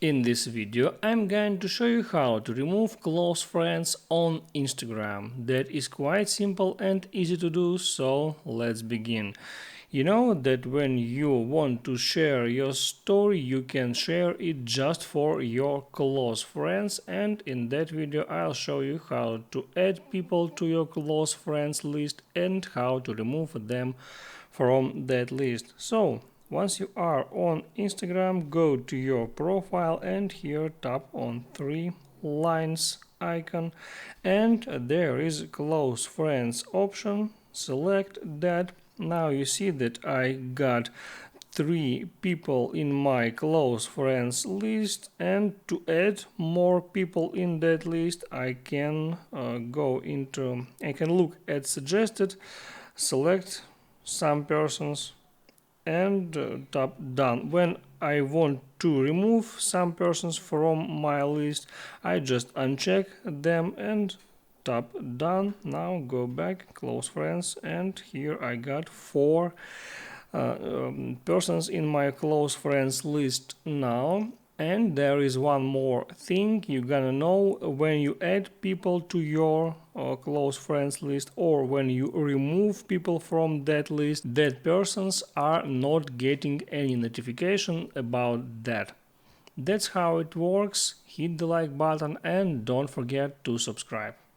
In this video, I'm going to show you how to remove close friends on Instagram. That is quite simple and easy to do, so let's begin. You know that when you want to share your story, you can share it just for your close friends, and in that video I'll show you how to add people to your close friends list and how to remove them from that list. So once you are on Instagram, go to your profile and here tap on three lines icon, and there is close friends option. Select that. Now you see that I got 3 people in my close friends list, and to add more people in that list I can look at suggested, select some persons and tap done. When I want to remove some persons from my list, I just uncheck them and tap done. Now go back, close friends, and here I got 4 persons in my close friends list now. And there is one more thing you're gonna know: when you add people to your close friends list or when you remove people from that list, that persons are not getting any notification about that. That's how it works. Hit the like button and don't forget to subscribe.